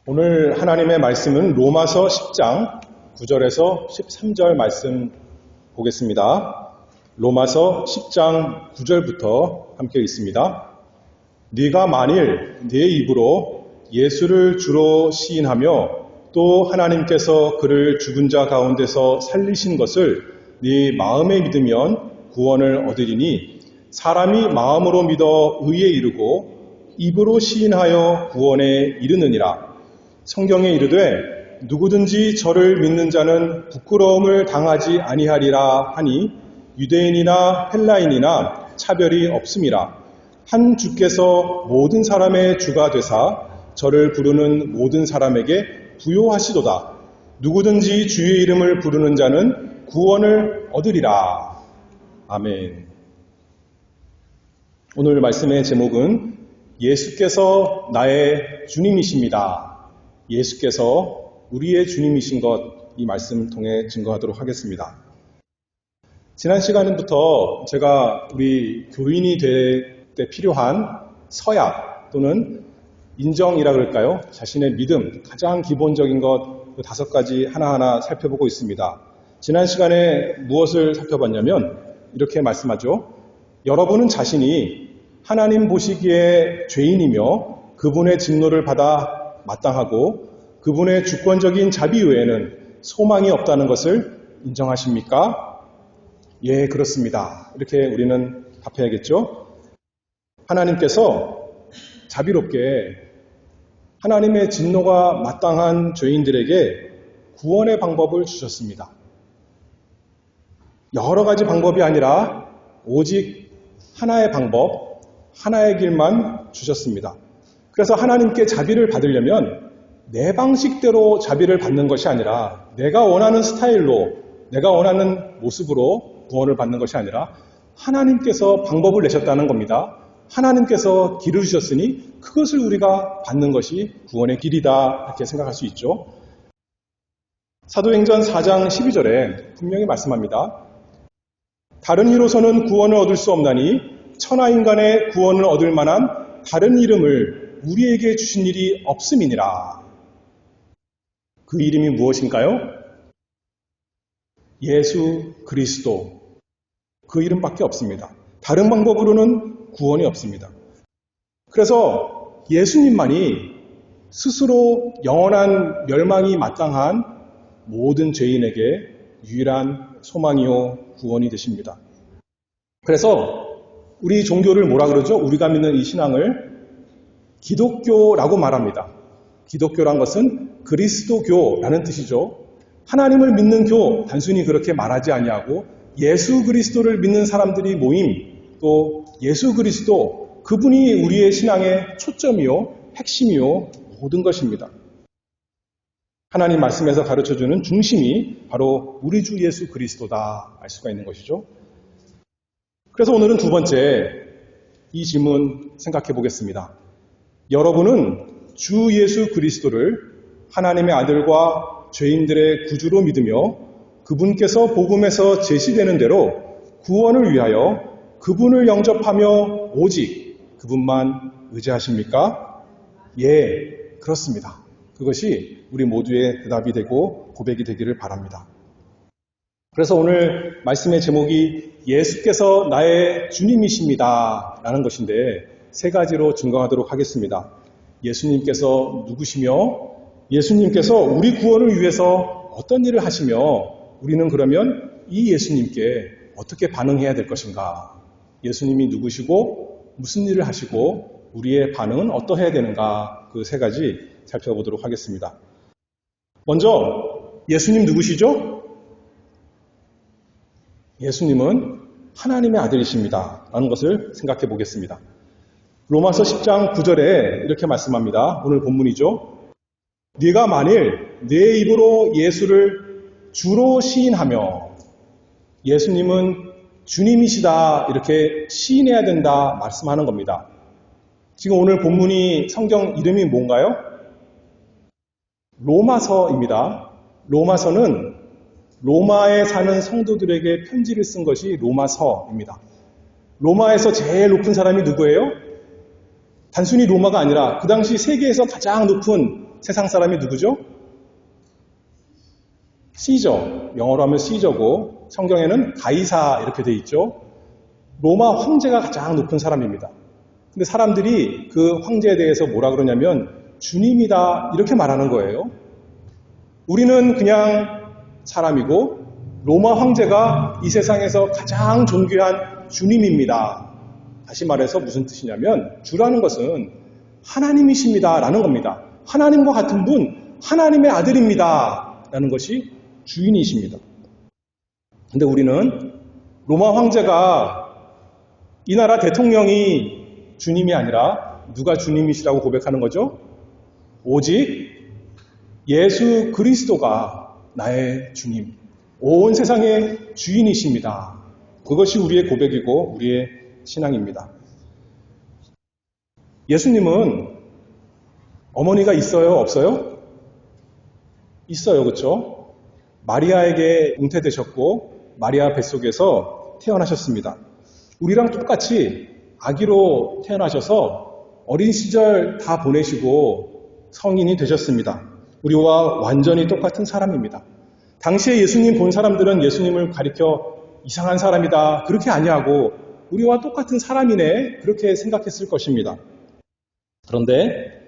오늘 하나님의 말씀은 로마서 10장 9절에서 13절 말씀 보겠습니다. 로마서 10장 9절부터 함께 읽습니다. 네가 만일 네 입으로 예수를 주로 시인하며 또 하나님께서 그를 죽은 자 가운데서 살리신 것을 네 마음에 믿으면 구원을 얻으리니 사람이 마음으로 믿어 의에 이르고 입으로 시인하여 구원에 이르느니라. 성경에 이르되 누구든지 저를 믿는 자는 부끄러움을 당하지 아니하리라 하니 유대인이나 헬라인이나 차별이 없음이라. 한 주께서 모든 사람의 주가 되사 저를 부르는 모든 사람에게 부요하시도다. 누구든지 주의 이름을 부르는 자는 구원을 얻으리라. 아멘. 오늘 말씀의 제목은 예수께서 나의 주님이십니다. 예수께서 우리의 주님이신 것, 이 말씀 통해 증거하도록 하겠습니다. 지난 시간부터 제가 우리 교인이 될 때 필요한 서약 또는 인정이라 그럴까요? 자신의 믿음, 가장 기본적인 것 5가지 하나하나 살펴보고 있습니다. 지난 시간에 무엇을 살펴봤냐면 이렇게 말씀하죠. 여러분은 자신이 하나님 보시기에 죄인이며 그분의 진노를 받아 마땅하고 그분의 주권적인 자비 외에는 소망이 없다는 것을 인정하십니까? 예, 그렇습니다. 이렇게 우리는 답해야겠죠? 하나님께서 자비롭게 하나님의 진노가 마땅한 죄인들에게 구원의 방법을 주셨습니다. 여러 가지 방법이 아니라 오직 하나의 방법, 하나의 길만 주셨습니다. 그래서 하나님께 자비를 받으려면 내 방식대로 자비를 받는 것이 아니라 내가 원하는 스타일로, 내가 원하는 모습으로 구원을 받는 것이 아니라 하나님께서 방법을 내셨다는 겁니다. 하나님께서 길을 주셨으니 그것을 우리가 받는 것이 구원의 길이다, 이렇게 생각할 수 있죠. 사도행전 4장 12절에 분명히 말씀합니다. 다른 이로서는 구원을 얻을 수 없나니 천하인간의 구원을 얻을 만한 다른 이름을 우리에게 주신 일이 없음이니라. 그 이름이 무엇인가요? 예수 그리스도. 그 이름밖에 없습니다. 다른 방법으로는 구원이 없습니다. 그래서 예수님만이 스스로 영원한 멸망이 마땅한 모든 죄인에게 유일한 소망이요 구원이 되십니다. 그래서 우리 종교를 뭐라 그러죠? 우리가 믿는 이 신앙을 기독교라고 말합니다. 기독교란 것은 그리스도교라는 뜻이죠. 하나님을 믿는 교, 단순히 그렇게 말하지 아니하고 예수 그리스도를 믿는 사람들이 모임, 또 예수 그리스도, 그분이 우리의 신앙의 초점이요, 핵심이요, 모든 것입니다. 하나님 말씀에서 가르쳐주는 중심이 바로 우리 주 예수 그리스도다 알 수가 있는 것이죠. 그래서 오늘은 두 번째 이 질문 생각해 보겠습니다. 여러분은 주 예수 그리스도를 하나님의 아들과 죄인들의 구주로 믿으며 그분께서 복음에서 제시되는 대로 구원을 위하여 그분을 영접하며 오직 그분만 의지하십니까? 예, 그렇습니다. 그것이 우리 모두의 대답이 되고 고백이 되기를 바랍니다. 그래서 오늘 말씀의 제목이 예수께서 나의 주님이십니다 라는 것인데 3가지로 증거하도록 하겠습니다. 예수님께서 누구시며 예수님께서 우리 구원을 위해서 어떤 일을 하시며 우리는 그러면 이 예수님께 어떻게 반응해야 될 것인가? 예수님이 누구시고 무슨 일을 하시고 우리의 반응은 어떠해야 되는가? 그 3가지 살펴보도록 하겠습니다. 먼저 예수님 누구시죠? 예수님은 하나님의 아들이십니다 라는 것을 생각해 보겠습니다. 로마서 10장 9절에 이렇게 말씀합니다. 오늘 본문이죠. 네가 만일 내 입으로 예수를 주로 시인하며, 예수님은 주님이시다 이렇게 시인해야 된다 말씀하는 겁니다. 지금 오늘 본문이 성경 이름이 뭔가요? 로마서입니다. 로마서는 로마에 사는 성도들에게 편지를 쓴 것이 로마서입니다. 로마에서 제일 높은 사람이 누구예요? 단순히 로마가 아니라 그 당시 세계에서 가장 높은 세상 사람이 누구죠? 시저, 영어로 하면 시저고 성경에는 가이사 이렇게 돼 있죠. 로마 황제가 가장 높은 사람입니다. 근데 사람들이 그 황제에 대해서 뭐라 그러냐면 주님이다 이렇게 말하는 거예요. 우리는 그냥 사람이고 로마 황제가 이 세상에서 가장 존귀한 주님입니다. 다시 말해서 무슨 뜻이냐면 주라는 것은 하나님이십니다 라는 겁니다. 하나님과 같은 분, 하나님의 아들입니다 라는 것이 주인이십니다. 근데 우리는 로마 황제가 이 나라 대통령이 주님이 아니라 누가 주님이시라고 고백하는 거죠? 오직 예수 그리스도가 나의 주님, 온 세상의 주인이십니다. 그것이 우리의 고백이고 우리의 신앙입니다. 예수님은 어머니가 있어요? 없어요? 있어요. 그렇죠? 마리아에게 잉태되셨고 마리아 뱃속에서 태어나셨습니다. 우리랑 똑같이 아기로 태어나셔서 어린 시절 다 보내시고 성인이 되셨습니다. 우리와 완전히 똑같은 사람입니다. 당시에 예수님 본 사람들은 예수님을 가리켜 이상한 사람이다 그렇게 아니하고 우리와 똑같은 사람이네 그렇게 생각했을 것입니다. 그런데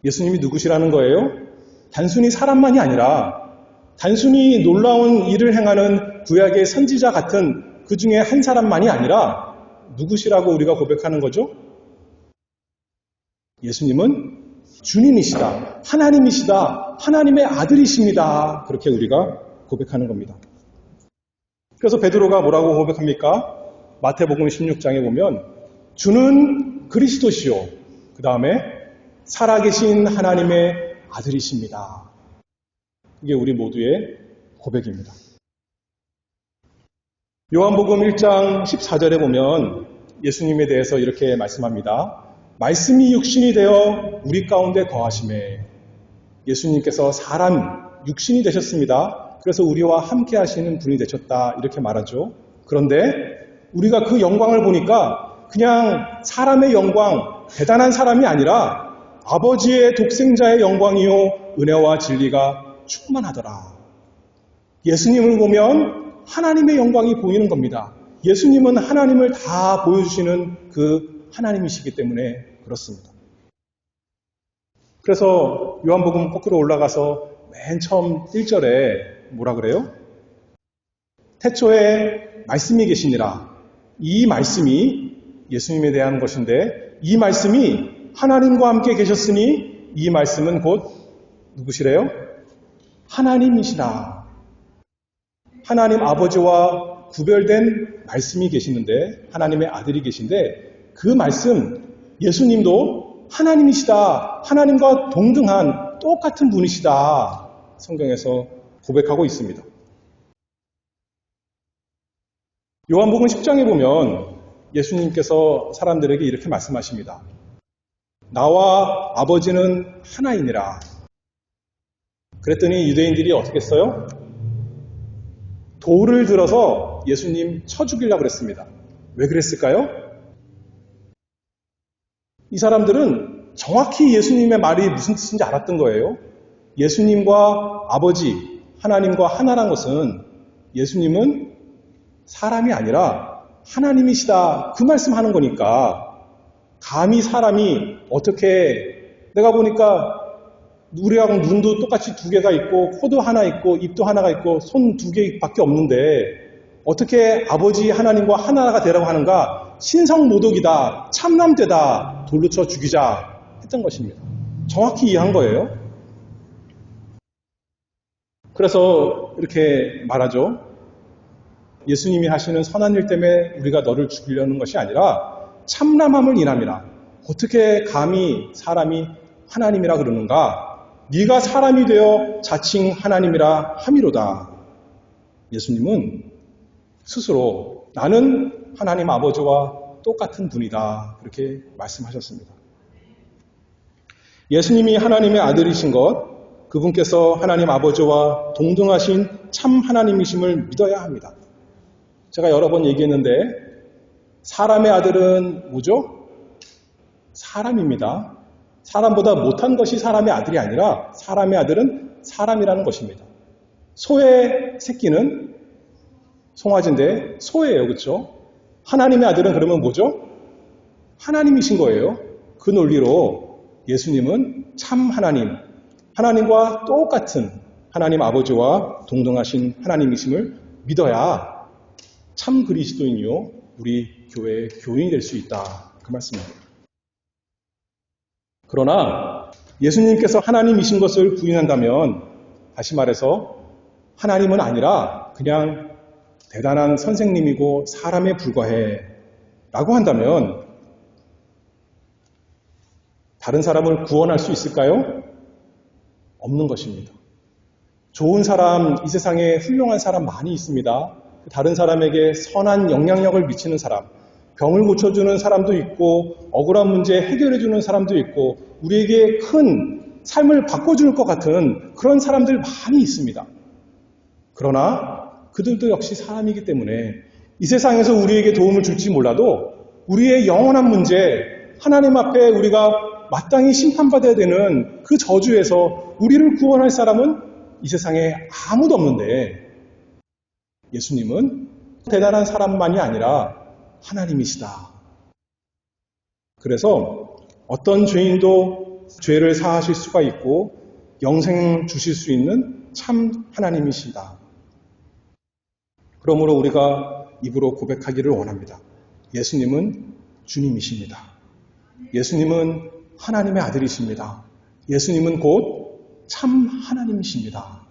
예수님이 누구시라는 거예요? 단순히 사람만이 아니라 단순히 놀라운 일을 행하는 구약의 선지자 같은 그 중에 한 사람만이 아니라 누구시라고 우리가 고백하는 거죠? 예수님은 주님이시다, 하나님이시다, 하나님의 아들이십니다. 그렇게 우리가 고백하는 겁니다. 그래서 베드로가 뭐라고 고백합니까? 마태복음 16장에 보면 주는 그리스도시요. 그 다음에 살아계신 하나님의 아들이십니다. 이게 우리 모두의 고백입니다. 요한복음 1장 14절에 보면 예수님에 대해서 이렇게 말씀합니다. 말씀이 육신이 되어 우리 가운데 거하심에 예수님께서 사람 육신이 되셨습니다. 그래서 우리와 함께 하시는 분이 되셨다 이렇게 말하죠. 그런데 우리가 그 영광을 보니까 그냥 사람의 영광, 대단한 사람이 아니라 아버지의 독생자의 영광이요 은혜와 진리가 충만하더라. 예수님을 보면 하나님의 영광이 보이는 겁니다. 예수님은 하나님을 다 보여주시는 그 하나님이시기 때문에 그렇습니다. 그래서 요한복음 거꾸로 올라가서 맨 처음 1절에 뭐라 그래요? 태초에 말씀이 계시니라. 이 말씀이 예수님에 대한 것인데 이 말씀이 하나님과 함께 계셨으니 이 말씀은 곧 누구시래요? 하나님이시라. 하나님 아버지와 구별된 말씀이 계시는데 하나님의 아들이 계신데 그 말씀 예수님도 하나님이시다. 하나님과 동등한 똑같은 분이시다. 성경에서 고백하고 있습니다. 요한복음 10장에 보면 예수님께서 사람들에게 이렇게 말씀하십니다. 나와 아버지는 하나이니라. 그랬더니 유대인들이 어떻게 했어요? 돌을 들어서 예수님 쳐 죽이려고 그랬습니다. 왜 그랬을까요? 이 사람들은 정확히 예수님의 말이 무슨 뜻인지 알았던 거예요. 예수님과 아버지, 하나님과 하나란 것은 예수님은 사람이 아니라 하나님이시다. 그 말씀하는 거니까 감히 사람이 어떻게 내가 보니까 우리하고 눈도 똑같이 두 개가 있고 코도 하나 있고 입도 하나가 있고 손 두 개밖에 없는데 어떻게 아버지 하나님과 하나가 되라고 하는가? 신성모독이다. 참남되다. 돌로 쳐 죽이자 했던 것입니다. 정확히 이해한 거예요. 그래서 이렇게 말하죠. 예수님이 하시는 선한 일 때문에 우리가 너를 죽이려는 것이 아니라 참남함을 인함이라. 어떻게 감히 사람이 하나님이라 그러는가? 네가 사람이 되어 자칭 하나님이라 함이로다. 예수님은 스스로 나는 하나님 아버지와 똑같은 분이다. 그렇게 말씀하셨습니다. 예수님이 하나님의 아들이신 것, 그분께서 하나님 아버지와 동등하신 참 하나님이심을 믿어야 합니다. 제가 여러 번 얘기했는데 사람의 아들은 뭐죠? 사람입니다. 사람보다 못한 것이 사람의 아들이 아니라 사람의 아들은 사람이라는 것입니다. 소의 새끼는 송아지인데 소예요. 그렇죠? 하나님의 아들은 그러면 뭐죠? 하나님이신 거예요. 그 논리로 예수님은 참 하나님, 하나님과 똑같은 하나님 아버지와 동등하신 하나님이심을 믿어야 참 그리스도인이요 우리 교회의 교인이 될 수 있다. 그 말씀입니다. 그러나 예수님께서 하나님이신 것을 부인한다면 다시 말해서 하나님은 아니라 그냥 대단한 선생님이고 사람에 불과해 라고 한다면 다른 사람을 구원할 수 있을까요? 없는 것입니다. 좋은 사람, 이 세상에 훌륭한 사람 많이 있습니다. 다른 사람에게 선한 영향력을 미치는 사람, 병을 고쳐주는 사람도 있고 억울한 문제 해결해주는 사람도 있고 우리에게 큰 삶을 바꿔줄 것 같은 그런 사람들 많이 있습니다. 그러나 그들도 역시 사람이기 때문에 이 세상에서 우리에게 도움을 줄지 몰라도 우리의 영원한 문제, 하나님 앞에 우리가 마땅히 심판받아야 되는 그 저주에서 우리를 구원할 사람은 이 세상에 아무도 없는데 예수님은 대단한 사람만이 아니라 하나님이시다. 그래서 어떤 죄인도 죄를 사하실 수가 있고 영생 주실 수 있는 참 하나님이시다. 그러므로 우리가 입으로 고백하기를 원합니다. 예수님은 주님이십니다. 예수님은 하나님의 아들이십니다. 예수님은 곧 참 하나님이십니다.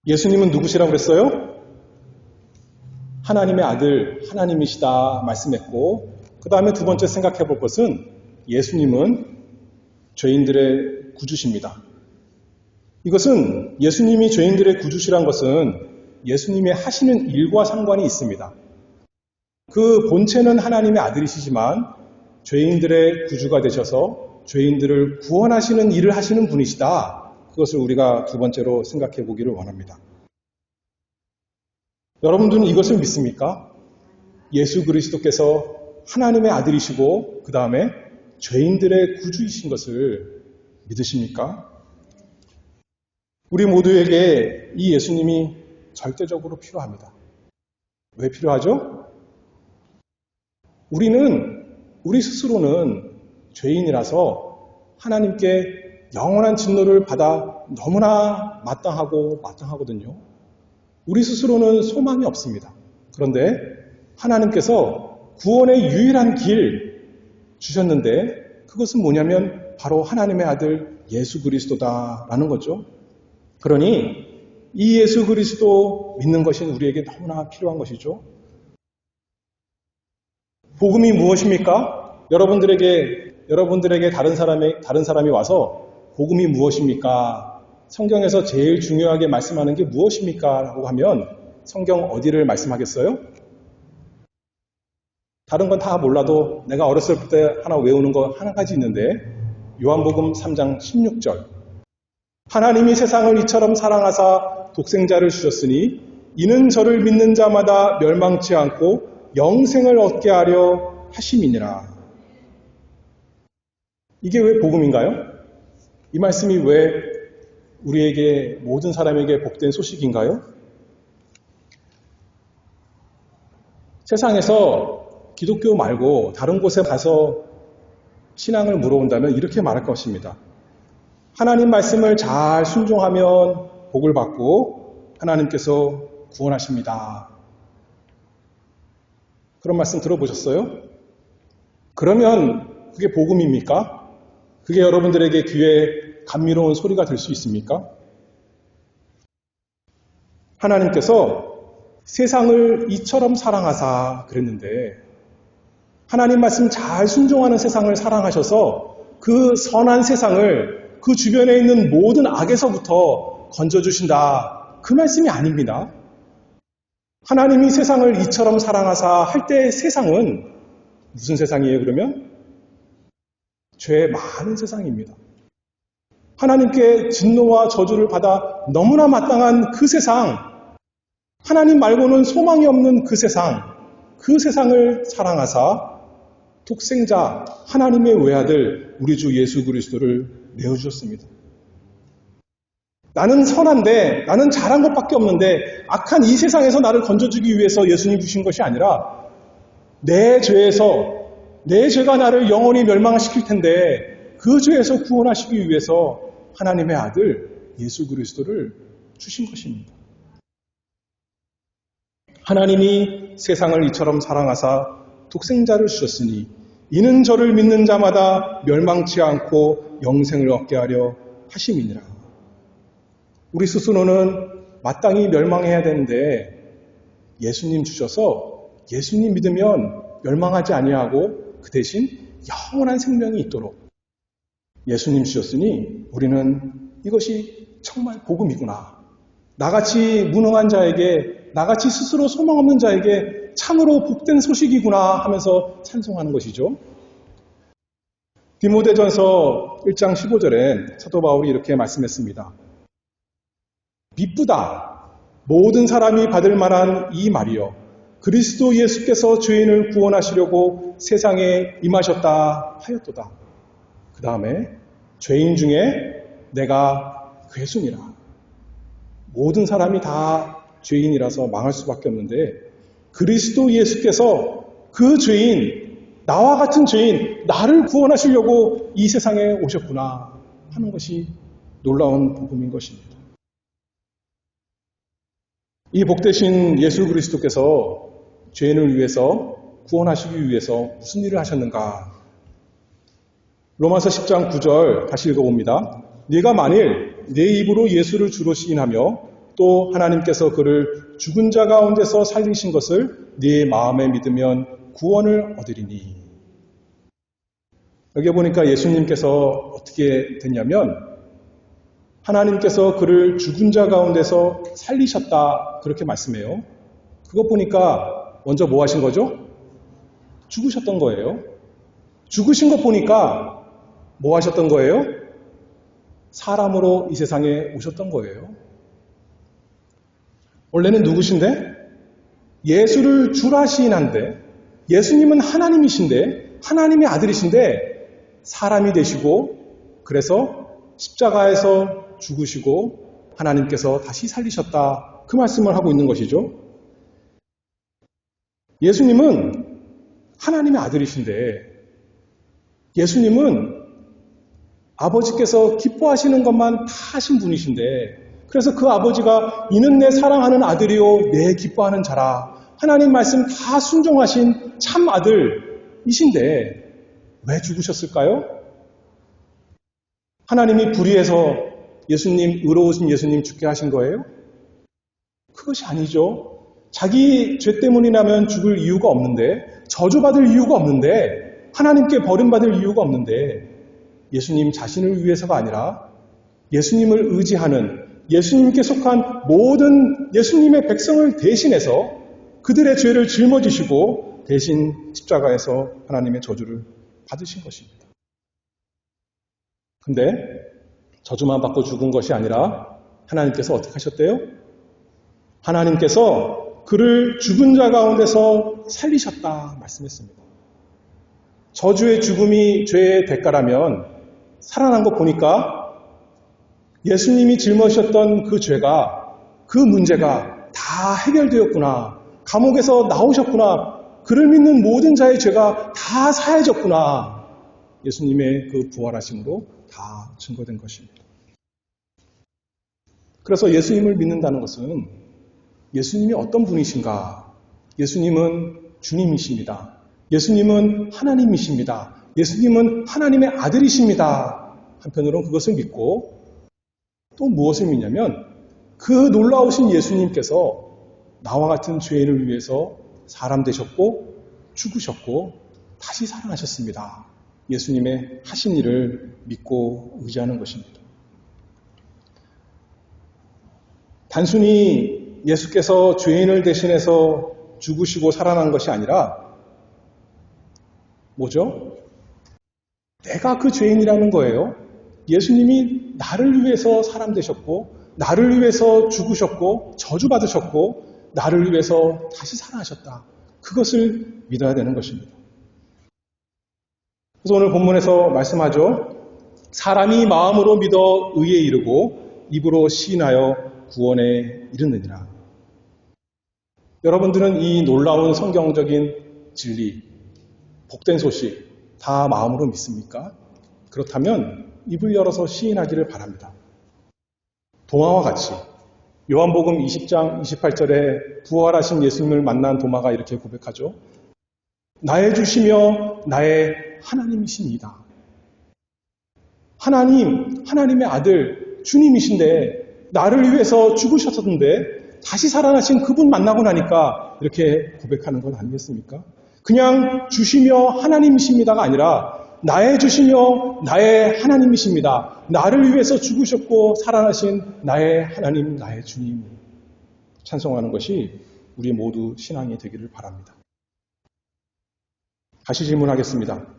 예수님은 누구시라고 그랬어요? 하나님의 아들, 하나님이시다 말씀했고 그 다음에 두 번째 생각해 볼 것은 예수님은 죄인들의 구주십니다. 이것은 예수님이 죄인들의 구주시란 것은 예수님이 하시는 일과 상관이 있습니다. 그 본체는 하나님의 아들이시지만 죄인들의 구주가 되셔서 죄인들을 구원하시는 일을 하시는 분이시다. 그것을 우리가 두 번째로 생각해 보기를 원합니다. 여러분들은 이것을 믿습니까? 예수 그리스도께서 하나님의 아들이시고 그 다음에 죄인들의 구주이신 것을 믿으십니까? 우리 모두에게 이 예수님이 절대적으로 필요합니다. 왜 필요하죠? 우리 스스로는 죄인이라서 하나님께 영원한 진노를 받아 너무나 마땅하거든요. 우리 스스로는 소망이 없습니다. 그런데 하나님께서 구원의 유일한 길 주셨는데 그것은 뭐냐면 바로 하나님의 아들 예수 그리스도다라는 거죠. 그러니 이 예수 그리스도 믿는 것이 우리에게 너무나 필요한 것이죠. 복음이 무엇입니까? 여러분들에게 다른 사람이 와서 복음이 무엇입니까? 성경에서 제일 중요하게 말씀하는 게 무엇입니까? 라고 하면 성경 어디를 말씀하겠어요? 다른 건 다 몰라도 내가 어렸을 때 하나 외우는 거 하나 가지 있는데 요한복음 3장 16절 하나님이 세상을 이처럼 사랑하사 독생자를 주셨으니 이는 저를 믿는 자마다 멸망치 않고 영생을 얻게 하려 하심이니라. 이게 왜 복음인가요? 이 말씀이 왜 우리에게 모든 사람에게 복된 소식인가요? 세상에서 기독교 말고 다른 곳에 가서 신앙을 물어본다면 이렇게 말할 것입니다. 하나님 말씀을 잘 순종하면 복을 받고 하나님께서 구원하십니다. 그런 말씀 들어보셨어요? 그러면 그게 복음입니까? 그게 여러분들에게 귀에 감미로운 소리가 될 수 있습니까? 하나님께서 세상을 이처럼 사랑하사 그랬는데 하나님 말씀 잘 순종하는 세상을 사랑하셔서 그 선한 세상을 그 주변에 있는 모든 악에서부터 건져주신다. 그 말씀이 아닙니다. 하나님이 세상을 이처럼 사랑하사 할 때의 세상은 무슨 세상이에요 그러면? 죄 많은 세상입니다. 하나님께 진노와 저주를 받아 너무나 마땅한 그 세상, 하나님 말고는 소망이 없는 그 세상을 사랑하사 독생자 하나님의 외아들 우리 주 예수 그리스도를 내어주셨습니다. 나는 선한데 나는 잘한 것밖에 없는데 악한 이 세상에서 나를 건져주기 위해서 예수님 주신 것이 아니라 내 죄가 나를 영원히 멸망시킬 텐데 그 죄에서 구원하시기 위해서 하나님의 아들 예수 그리스도를 주신 것입니다. 하나님이 세상을 이처럼 사랑하사 독생자를 주셨으니 이는 저를 믿는 자마다 멸망치 않고 영생을 얻게 하려 하심이니라. 우리 스스로는 마땅히 멸망해야 되는데 예수님 주셔서 예수님 믿으면 멸망하지 아니하고 그 대신 영원한 생명이 있도록 예수님 주셨으니 우리는 이것이 정말 복음이구나. 나같이 무능한 자에게, 나같이 스스로 소망 없는 자에게 참으로 복된 소식이구나 하면서 찬송하는 것이죠. 디모데전서 1장 15절에 사도 바울이 이렇게 말씀했습니다. 미쁘다. 모든 사람이 받을 만한 이 말이여. 그리스도 예수께서 죄인을 구원하시려고 세상에 임하셨다 하였도다. 그 다음에 죄인 중에 내가 괴순이라. 모든 사람이 다 죄인이라서 망할 수밖에 없는데 그리스도 예수께서 그 죄인, 나와 같은 죄인, 나를 구원하시려고 이 세상에 오셨구나 하는 것이 놀라운 복음인 것입니다. 이 복되신 예수 그리스도께서 죄인을 위해서 구원하시기 위해서 무슨 일을 하셨는가? 로마서 10장 9절 다시 읽어봅니다. 네가 만일 내 입으로 예수를 주로 시인하며 또 하나님께서 그를 죽은 자 가운데서 살리신 것을 네 마음에 믿으면 구원을 얻으리니. 여기 보니까 예수님께서 어떻게 됐냐면 하나님께서 그를 죽은 자 가운데서 살리셨다 그렇게 말씀해요. 그것 보니까 먼저 뭐 하신 거죠? 죽으셨던 거예요. 죽으신 것 보니까 뭐 하셨던 거예요? 사람으로 이 세상에 오셨던 거예요. 원래는 누구신데? 예수를 주라 시인한데 예수님은 하나님이신데 하나님의 아들이신데 사람이 되시고 그래서 십자가에서 죽으시고 하나님께서 다시 살리셨다. 그 말씀을 하고 있는 것이죠. 예수님은 하나님의 아들이신데 예수님은 아버지께서 기뻐하시는 것만 다 하신 분이신데 그래서 그 아버지가 이는 내 사랑하는 아들이요 내 기뻐하는 자라 하나님 말씀 다 순종하신 참 아들이신데 왜 죽으셨을까요? 하나님이 불의해서 예수님, 의로우신 예수님 죽게 하신 거예요? 그것이 아니죠. 자기 죄 때문이라면 죽을 이유가 없는데 저주받을 이유가 없는데 하나님께 버림받을 이유가 없는데 예수님 자신을 위해서가 아니라 예수님을 의지하는 예수님께 속한 모든 예수님의 백성을 대신해서 그들의 죄를 짊어지시고 대신 십자가에서 하나님의 저주를 받으신 것입니다. 근데 저주만 받고 죽은 것이 아니라 하나님께서 어떻게 하셨대요? 하나님께서 그를 죽은 자 가운데서 살리셨다 말씀했습니다. 저주의 죽음이 죄의 대가라면 살아난 거 보니까 예수님이 짊어지셨던 그 죄가, 그 문제가 다 해결되었구나. 감옥에서 나오셨구나. 그를 믿는 모든 자의 죄가 다 사해졌구나. 예수님의 그 부활하심으로 다 증거된 것입니다. 그래서 예수님을 믿는다는 것은 예수님이 어떤 분이신가? 예수님은 주님이십니다. 예수님은 하나님이십니다. 예수님은 하나님의 아들이십니다. 한편으로는 그것을 믿고 또 무엇을 믿냐면 그 놀라우신 예수님께서 나와 같은 죄인을 위해서 사람 되셨고 죽으셨고 다시 살아나셨습니다. 예수님의 하신 일을 믿고 의지하는 것입니다. 단순히 예수께서 죄인을 대신해서 죽으시고 살아난 것이 아니라 뭐죠? 내가 그 죄인이라는 거예요. 예수님이 나를 위해서 사람 되셨고 나를 위해서 죽으셨고 저주받으셨고 나를 위해서 다시 살아나셨다. 그것을 믿어야 되는 것입니다. 그래서 오늘 본문에서 말씀하죠. 사람이 마음으로 믿어 의에 이르고 입으로 시인하여 구원에 이르느니라. 여러분들은 이 놀라운 성경적인 진리, 복된 소식 다 마음으로 믿습니까? 그렇다면 입을 열어서 시인하기를 바랍니다. 도마와 같이 요한복음 20장 28절에 부활하신 예수님을 만난 도마가 이렇게 고백하죠. 나의 주시며 나의 하나님이시니이다. 하나님의 아들 주님이신데 나를 위해서 죽으셨었는데 다시 살아나신 그분 만나고 나니까 이렇게 고백하는 건 아니겠습니까? 그냥 주시며 하나님이십니다가 아니라 나의 주시며 나의 하나님이십니다. 나를 위해서 죽으셨고 살아나신 나의 하나님, 나의 주님 찬송하는 것이 우리 모두 신앙이 되기를 바랍니다. 다시 질문하겠습니다.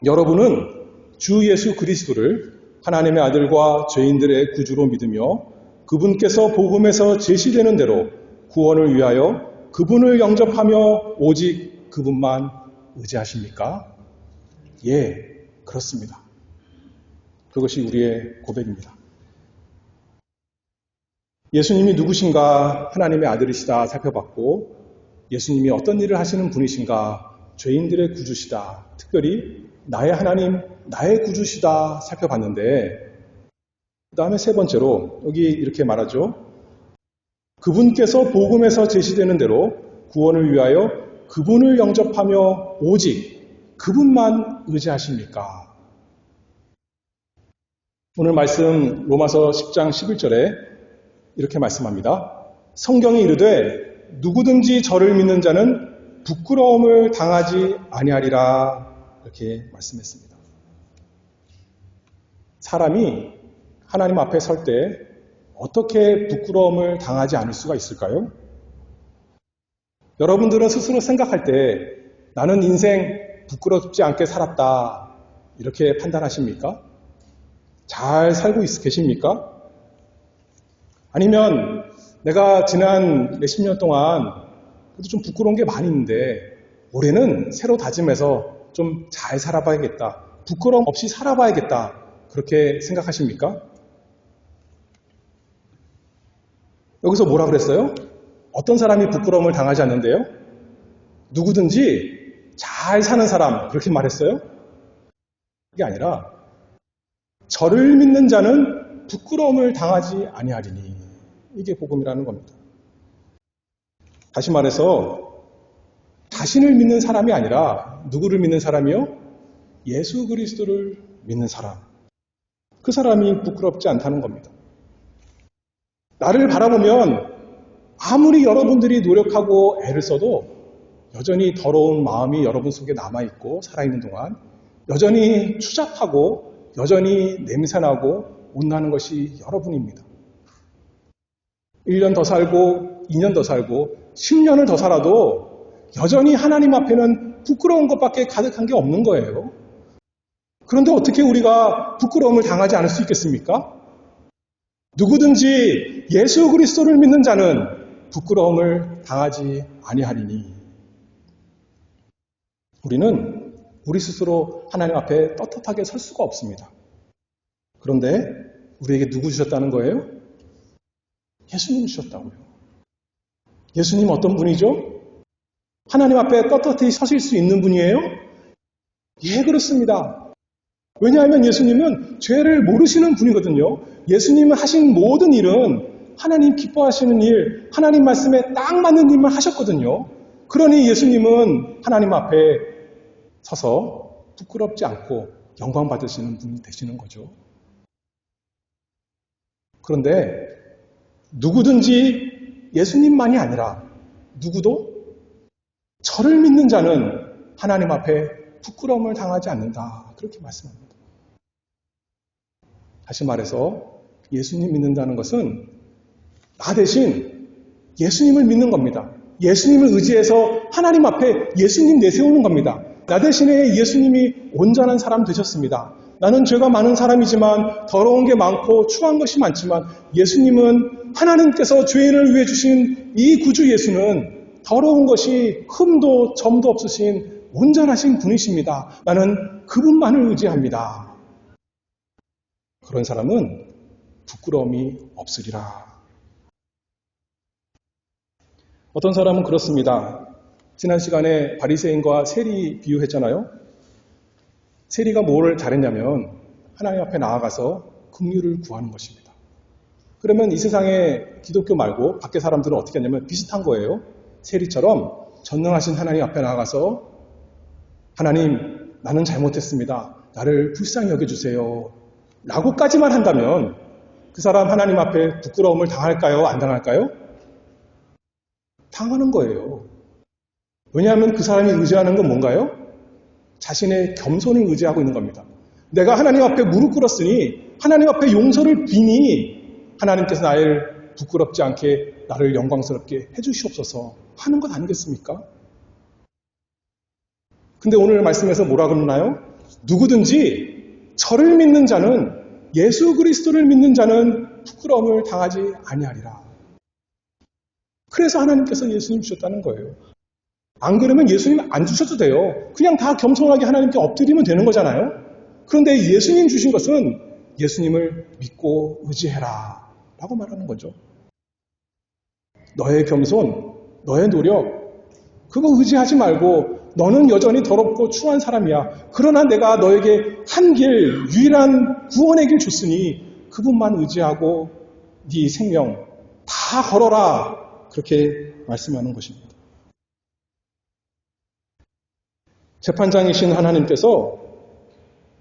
여러분은 주 예수 그리스도를 하나님의 아들과 죄인들의 구주로 믿으며 그분께서 복음에서 제시되는 대로 구원을 위하여 그분을 영접하며 오직 그분만 의지하십니까? 예, 그렇습니다. 그것이 우리의 고백입니다. 예수님이 누구신가 하나님의 아들이시다 살펴봤고 예수님이 어떤 일을 하시는 분이신가 죄인들의 구주시다 특별히 나의 하나님, 나의 구주시다 살펴봤는데 그 다음에 세 번째로 여기 이렇게 말하죠. 그분께서 복음에서 제시되는 대로 구원을 위하여 그분을 영접하며 오직 그분만 의지하십니까? 오늘 말씀 로마서 10장 11절에 이렇게 말씀합니다. 성경이 이르되 누구든지 저를 믿는 자는 부끄러움을 당하지 아니하리라 이렇게 말씀했습니다. 사람이 하나님 앞에 설 때 어떻게 부끄러움을 당하지 않을 수가 있을까요? 여러분들은 스스로 생각할 때 나는 인생 부끄럽지 않게 살았다 이렇게 판단하십니까? 잘 살고 계십니까? 아니면 내가 지난 몇십 년 동안 그래도 좀 부끄러운 게 많이 있는데 올해는 새로 다짐해서 좀 잘 살아봐야겠다. 부끄러움 없이 살아봐야겠다. 그렇게 생각하십니까? 여기서 뭐라 그랬어요? 어떤 사람이 부끄러움을 당하지 않는데요? 누구든지 잘 사는 사람 그렇게 말했어요? 그게 아니라 저를 믿는 자는 부끄러움을 당하지 아니하리니 이게 복음이라는 겁니다. 다시 말해서 자신을 믿는 사람이 아니라 누구를 믿는 사람이요? 예수 그리스도를 믿는 사람. 그 사람이 부끄럽지 않다는 겁니다. 나를 바라보면 아무리 여러분들이 노력하고 애를 써도 여전히 더러운 마음이 여러분 속에 남아있고 살아있는 동안 여전히 추잡하고 여전히 냄새나고 온나는 것이 여러분입니다. 1년 더 살고 2년 더 살고 10년을 더 살아도 여전히 하나님 앞에는 부끄러운 것밖에 가득한 게 없는 거예요. 그런데 어떻게 우리가 부끄러움을 당하지 않을 수 있겠습니까? 누구든지 예수 그리스도를 믿는 자는 부끄러움을 당하지 아니하리니 우리는 우리 스스로 하나님 앞에 떳떳하게 설 수가 없습니다. 그런데 우리에게 누구 주셨다는 거예요? 예수님 주셨다고요. 예수님 어떤 분이죠? 하나님 앞에 떳떳히 서실 수 있는 분이에요? 예, 그렇습니다. 왜냐하면 예수님은 죄를 모르시는 분이거든요. 예수님은 하신 모든 일은 하나님 기뻐하시는 일, 하나님 말씀에 딱 맞는 일만 하셨거든요. 그러니 예수님은 하나님 앞에 서서 부끄럽지 않고 영광 받으시는 분이 되시는 거죠. 그런데 누구든지 예수님만이 아니라 누구도 저를 믿는 자는 하나님 앞에 부끄러움을 당하지 않는다. 그렇게 말씀합니다. 다시 말해서 예수님 믿는다는 것은 나 대신 예수님을 믿는 겁니다. 예수님을 의지해서 하나님 앞에 예수님 내세우는 겁니다. 나 대신에 예수님이 온전한 사람 되셨습니다. 나는 죄가 많은 사람이지만 더러운 게 많고 추한 것이 많지만 예수님은 하나님께서 죄인을 위해 주신 이 구주 예수는 더러운 것이 흠도 점도 없으신 온전하신 분이십니다. 나는 그분만을 의지합니다. 그런 사람은 부끄러움이 없으리라. 어떤 사람은 그렇습니다. 지난 시간에 바리새인과 세리 비유했잖아요. 세리가 뭘 잘했냐면 하나님 앞에 나아가서 긍휼을 구하는 것입니다. 그러면 이 세상에 기독교 말고 밖에 사람들은 어떻게 하냐면 비슷한 거예요. 세리처럼 전능하신 하나님 앞에 나아가서 하나님, 나는 잘못했습니다. 나를 불쌍히 여겨주세요. 라고까지만 한다면 그 사람 하나님 앞에 부끄러움을 당할까요? 안 당할까요? 당하는 거예요. 왜냐하면 그 사람이 의지하는 건 뭔가요? 자신의 겸손을 의지하고 있는 겁니다. 내가 하나님 앞에 무릎 꿇었으니 하나님 앞에 용서를 비니 하나님께서 나를 부끄럽지 않게 나를 영광스럽게 해주시옵소서 하는 것 아니겠습니까? 근데 오늘 말씀에서 뭐라 그러나요? 누구든지 저를 믿는 자는, 예수 그리스도를 믿는 자는 부끄러움을 당하지 아니하리라. 그래서 하나님께서 예수님 주셨다는 거예요. 안 그러면 예수님 안 주셔도 돼요. 그냥 다 겸손하게 하나님께 엎드리면 되는 거잖아요. 그런데 예수님 주신 것은 예수님을 믿고 의지해라 라고 말하는 거죠. 너의 겸손, 너의 노력, 그거 의지하지 말고 너는 여전히 더럽고 추한 사람이야. 그러나 내가 너에게 한 길, 유일한 구원의 길 줬으니 그분만 의지하고 네 생명 다 걸어라. 그렇게 말씀하는 것입니다. 재판장이신 하나님께서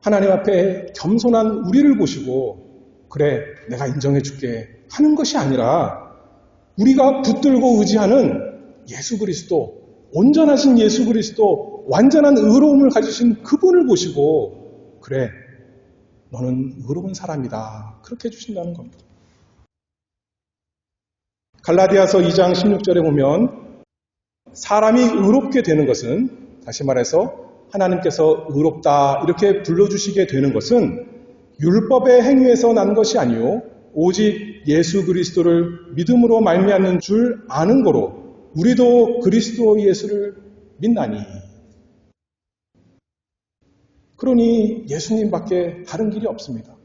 하나님 앞에 겸손한 우리를 보시고 그래, 내가 인정해 줄게 하는 것이 아니라 우리가 붙들고 의지하는 예수 그리스도, 온전하신 예수 그리스도, 완전한 의로움을 가지신 그분을 보시고 그래, 너는 의로운 사람이다. 그렇게 해주신다는 겁니다. 갈라디아서 2장 16절에 보면 사람이 의롭게 되는 것은, 다시 말해서 하나님께서 의롭다 이렇게 불러주시게 되는 것은 율법의 행위에서 난 것이 아니요 오직 예수 그리스도를 믿음으로 말미암는 줄 아는 거로 우리도 그리스도 예수를 믿나니. 그러니 예수님밖에 다른 길이 없습니다.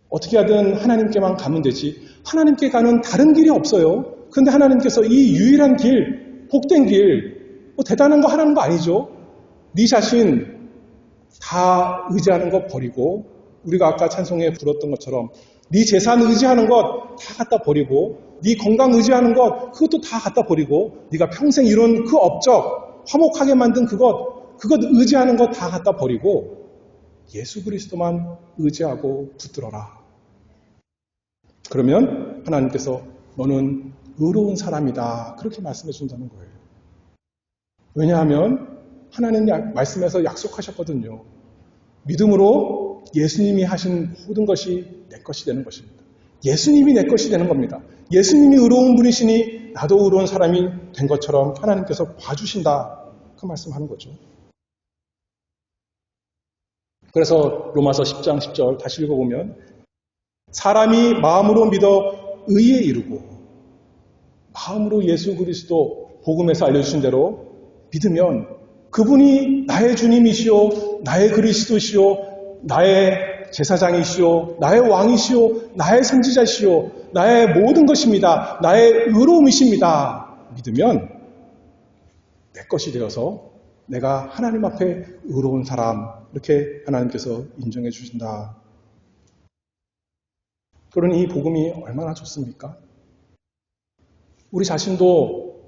어떻게 하든 하나님께만 가면 되지 하나님께 가는 다른 길이 없어요. 그런데 하나님께서 이 유일한 길, 복된 길, 뭐 대단한 거 하라는 거 아니죠. 네 자신 다 의지하는 거 버리고, 우리가 아까 찬송에 불렀던 것처럼 네 재산 의지하는 것 다 갖다 버리고, 네 건강 의지하는 것 그것도 다 갖다 버리고, 네가 평생 이룬 그 업적, 화목하게 만든 그것 의지하는 것 다 갖다 버리고 예수 그리스도만 의지하고 붙들어라. 그러면 하나님께서 너는 의로운 사람이다. 그렇게 말씀해 준다는 거예요. 왜냐하면 하나님 말씀에서 약속하셨거든요. 믿음으로 예수님이 하신 모든 것이 내 것이 되는 것입니다. 예수님이 내 것이 되는 겁니다. 예수님이 의로운 분이시니 나도 의로운 사람이 된 것처럼 하나님께서 봐주신다. 그 말씀하는 거죠. 그래서 로마서 10장 10절 다시 읽어보면 사람이 마음으로 믿어 의에 이르고, 마음으로 예수 그리스도 복음에서 알려주신 대로 믿으면 그분이 나의 주님이시오, 나의 그리스도시오, 나의 제사장이시오, 나의 왕이시오, 나의 선지자시오, 나의 모든 것입니다. 나의 의로움이십니다. 믿으면 내 것이 되어서 내가 하나님 앞에 의로운 사람, 이렇게 하나님께서 인정해 주신다. 그러니 이 복음이 얼마나 좋습니까? 우리 자신도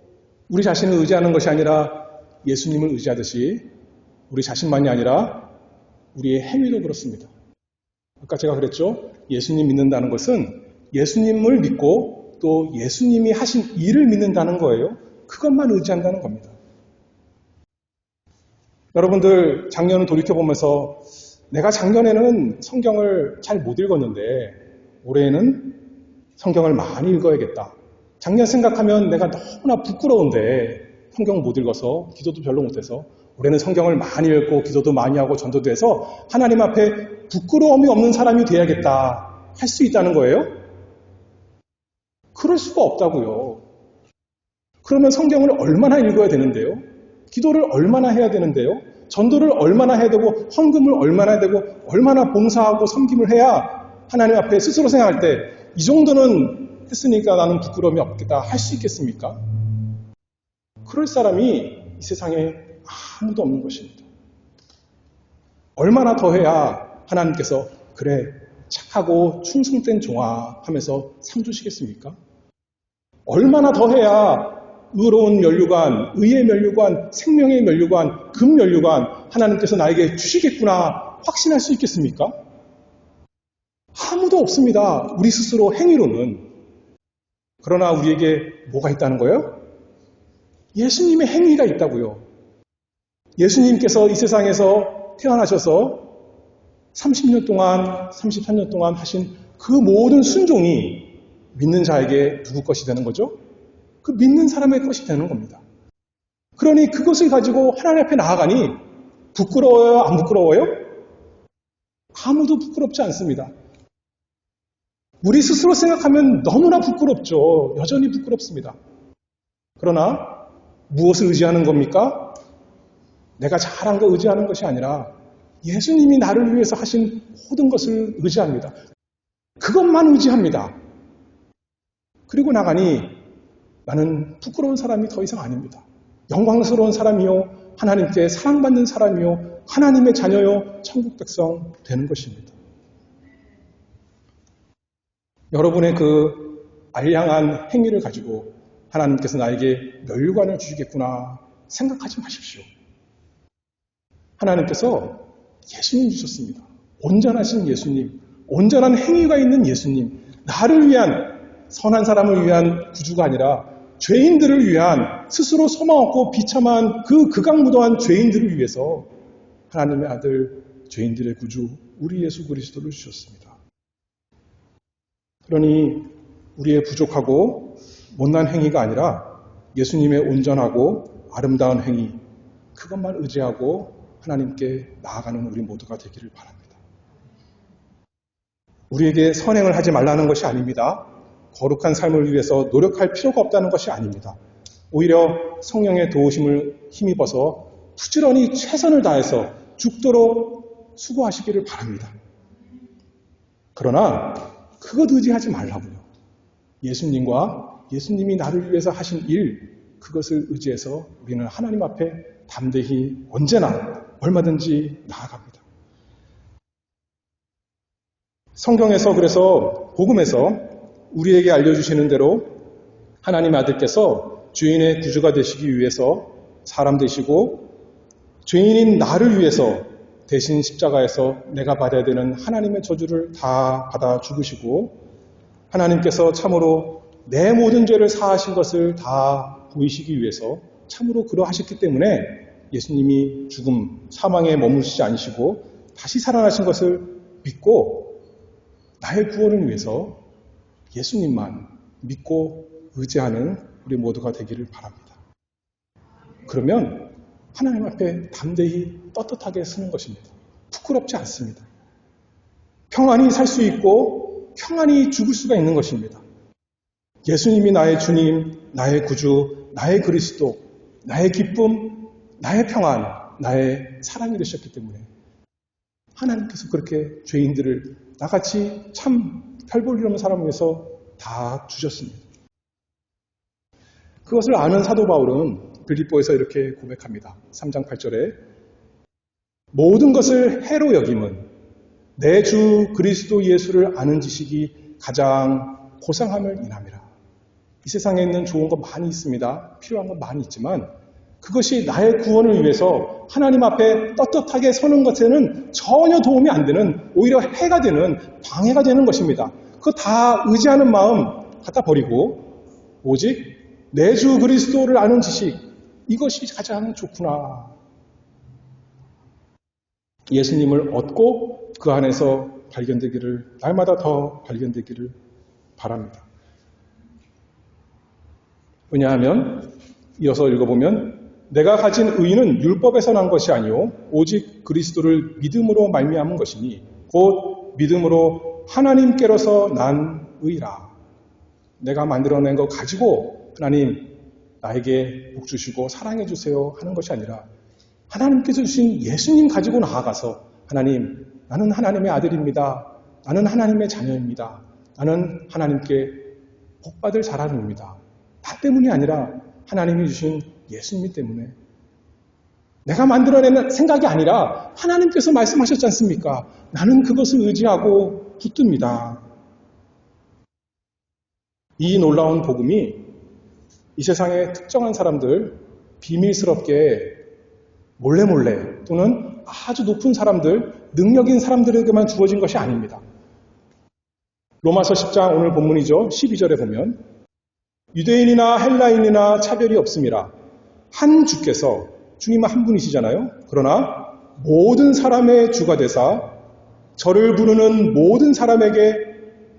우리 자신을 의지하는 것이 아니라 예수님을 의지하듯이 우리 자신만이 아니라 우리의 행위도 그렇습니다. 아까 제가 그랬죠? 예수님 믿는다는 것은 예수님을 믿고 또 예수님이 하신 일을 믿는다는 거예요. 그것만 의지한다는 겁니다. 여러분들 작년을 돌이켜보면서 내가 작년에는 성경을 잘 못 읽었는데 올해는 성경을 많이 읽어야겠다. 작년 생각하면 내가 너무나 부끄러운데 성경 못 읽어서 기도도 별로 못해서 올해는 성경을 많이 읽고 기도도 많이 하고 전도도 해서 하나님 앞에 부끄러움이 없는 사람이 돼야겠다. 할 수 있다는 거예요? 그럴 수가 없다고요. 그러면 성경을 얼마나 읽어야 되는데요? 기도를 얼마나 해야 되는데요? 전도를 얼마나 해야 되고 헌금을 얼마나 해야 되고 얼마나 봉사하고 섬김을 해야 하나님 앞에 스스로 생각할 때 이 정도는 했으니까 나는 부끄러움이 없겠다 할 수 있겠습니까? 그럴 사람이 이 세상에 아무도 없는 것입니다. 얼마나 더 해야 하나님께서 그래 착하고 충성된 종아 하면서 상 주시겠습니까? 얼마나 더 해야 의로운 면류관, 의의 면류관, 생명의 면류관, 금 면류관 하나님께서 나에게 주시겠구나 확신할 수 있겠습니까? 아무도 없습니다. 우리 스스로 행위로는. 그러나 우리에게 뭐가 있다는 거예요? 예수님의 행위가 있다고요. 예수님께서 이 세상에서 태어나셔서 30년 동안, 33년 동안 하신 그 모든 순종이 믿는 자에게 누구 것이 되는 거죠? 그 믿는 사람의 것이 되는 겁니다. 그러니 그것을 가지고 하나님 앞에 나아가니 부끄러워요? 안 부끄러워요? 아무도 부끄럽지 않습니다. 우리 스스로 생각하면 너무나 부끄럽죠. 여전히 부끄럽습니다. 그러나 무엇을 의지하는 겁니까? 내가 잘한 거 의지하는 것이 아니라 예수님이 나를 위해서 하신 모든 것을 의지합니다. 그것만 의지합니다. 그리고 나가니 나는 부끄러운 사람이 더 이상 아닙니다. 영광스러운 사람이요, 하나님께 사랑받는 사람이요, 하나님의 자녀요, 천국 백성 되는 것입니다. 여러분의 그 알량한 행위를 가지고 하나님께서 나에게 면류관을 주시겠구나 생각하지 마십시오. 하나님께서 예수님 주셨습니다. 온전하신 예수님, 온전한 행위가 있는 예수님, 나를 위한 선한 사람을 위한 구주가 아니라 죄인들을 위한 스스로 소망 없고 비참한 그 극악무도한 죄인들을 위해서 하나님의 아들 죄인들의 구주 우리 예수 그리스도를 주셨습니다. 그러니 우리의 부족하고 못난 행위가 아니라 예수님의 온전하고 아름다운 행위 그것만 의지하고 하나님께 나아가는 우리 모두가 되기를 바랍니다. 우리에게 선행을 하지 말라는 것이 아닙니다. 거룩한 삶을 위해서 노력할 필요가 없다는 것이 아닙니다. 오히려 성령의 도우심을 힘입어서 부지런히 최선을 다해서 죽도록 수고하시기를 바랍니다. 그러나 그것 의지하지 말라고요. 예수님과 예수님이 나를 위해서 하신 일 그것을 의지해서 우리는 하나님 앞에 담대히 언제나 얼마든지 나아갑니다. 성경에서 그래서 복음에서 우리에게 알려주시는 대로 하나님의 아들께서 죄인의 구주가 되시기 위해서 사람 되시고 죄인인 나를 위해서 대신 십자가에서 내가 받아야 되는 하나님의 저주를 다 받아 죽으시고 하나님께서 참으로 내 모든 죄를 사하신 것을 다 보이시기 위해서 참으로 그러하셨기 때문에 예수님이 죽음, 사망에 머무르시지 않으시고 다시 살아나신 것을 믿고 나의 구원을 위해서 예수님만 믿고 의지하는 우리 모두가 되기를 바랍니다. 그러면 하나님 앞에 담대히 떳떳하게 서는 것입니다. 부끄럽지 않습니다. 평안히 살 수 있고 평안히 죽을 수가 있는 것입니다. 예수님이 나의 주님, 나의 구주, 나의 그리스도, 나의 기쁨, 나의 평안, 나의 사랑이 되셨기 때문에 하나님께서 그렇게 죄인들을 나같이 참 별 볼 일 없는 사람을 위해서 다 주셨습니다. 그것을 아는 사도 바울은 빌립보에서 이렇게 고백합니다. 3장 8절에 모든 것을 해로 여김은 내 주 그리스도 예수를 아는 지식이 가장 고상함을 인함이라. 이 세상에 있는 좋은 것 많이 있습니다. 필요한 것 많이 있지만 그것이 나의 구원을 위해서 하나님 앞에 떳떳하게 서는 것에는 전혀 도움이 안 되는 오히려 해가 되는 방해가 되는 것입니다. 그거 다 의지하는 마음 갖다 버리고 오직 내 주 그리스도를 아는 지식 이것이 가장 좋구나. 예수님을 얻고 그 안에서 발견되기를 날마다 더 발견되기를 바랍니다. 왜냐하면 이어서 읽어보면 내가 가진 의는 율법에서 난 것이 아니요 오직 그리스도를 믿음으로 말미암은 것이니 곧 믿음으로 하나님께로서 난 의라. 내가 만들어낸 거 가지고 하나님 나에게 복 주시고 사랑해 주세요 하는 것이 아니라 하나님께서 주신 예수님 가지고 나아가서 하나님, 나는 하나님의 아들입니다. 나는 하나님의 자녀입니다. 나는 하나님께 복받을 자라입니다. 나 때문이 아니라 하나님이 주신 예수님 때문에 내가 만들어낸 생각이 아니라 하나님께서 말씀하셨지 않습니까? 나는 그것을 의지하고 붙듭니다. 이 놀라운 복음이 이 세상의 특정한 사람들, 비밀스럽게 몰래 또는 아주 높은 사람들, 능력인 사람들에게만 주어진 것이 아닙니다. 로마서 10장 오늘 본문이죠. 12절에 보면 유대인이나 헬라인이나 차별이 없음이라 한 주께서 주님은 한 분이시잖아요. 그러나 모든 사람의 주가 되사 저를 부르는 모든 사람에게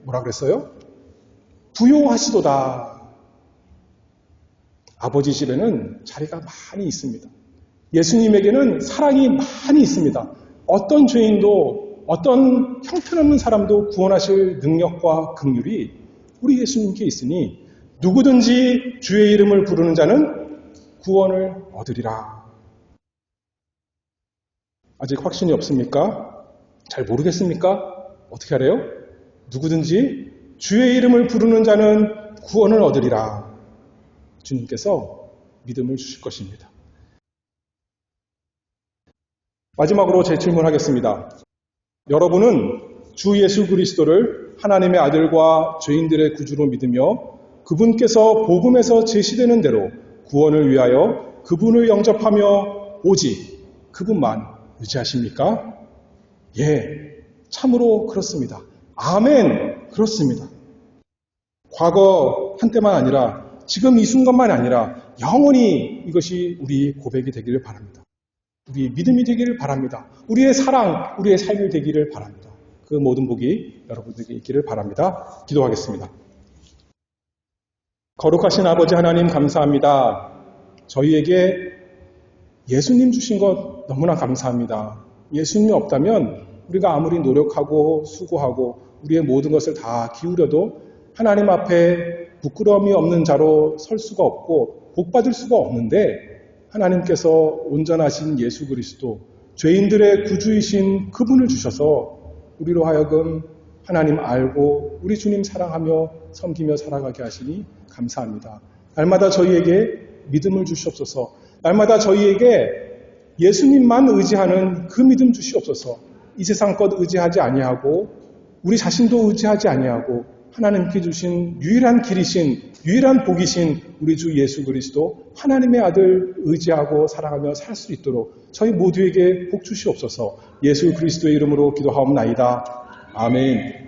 뭐라 그랬어요? 부요하시도다. 아버지 집에는 자리가 많이 있습니다. 예수님에게는 사랑이 많이 있습니다. 어떤 죄인도 어떤 형편없는 사람도 구원하실 능력과 긍휼이 우리 예수님께 있으니 누구든지 주의 이름을 부르는 자는 구원을 얻으리라. 아직 확신이 없습니까? 잘 모르겠습니까? 어떻게 하래요? 누구든지 주의 이름을 부르는 자는 구원을 얻으리라. 주님께서 믿음을 주실 것입니다. 마지막으로 제 질문하겠습니다. 여러분은 주 예수 그리스도를 하나님의 아들과 죄인들의 구주로 믿으며 그분께서 복음에서 제시되는 대로 구원을 위하여 그분을 영접하며 오직 그분만 의지하십니까? 예, 참으로 그렇습니다. 아멘, 그렇습니다. 과거 한때만 아니라 지금 이 순간만 아니라 영원히 이것이 우리 고백이 되기를 바랍니다. 우리의 믿음이 되기를 바랍니다. 우리의 사랑, 우리의 삶이 되기를 바랍니다. 그 모든 복이 여러분들에게 있기를 바랍니다. 기도하겠습니다. 거룩하신 아버지 하나님 감사합니다. 저희에게 예수님 주신 것 너무나 감사합니다. 예수님이 없다면 우리가 아무리 노력하고 수고하고 우리의 모든 것을 다 기울여도 하나님 앞에 부끄러움이 없는 자로 설 수가 없고 복받을 수가 없는데 하나님께서 온전하신 예수 그리스도, 죄인들의 구주이신 그분을 주셔서 우리로 하여금 하나님 알고 우리 주님 사랑하며 섬기며 살아가게 하시니 감사합니다. 날마다 저희에게 믿음을 주시옵소서. 날마다 저희에게 예수님만 의지하는 그 믿음 주시옵소서. 이 세상 것 의지하지 아니하고 우리 자신도 의지하지 아니하고 하나님께 주신 유일한 길이신 유일한 복이신 우리 주 예수 그리스도 하나님의 아들 의지하고 사랑하며 살 수 있도록 저희 모두에게 복 주시옵소서. 예수 그리스도의 이름으로 기도하옵나이다. 아멘.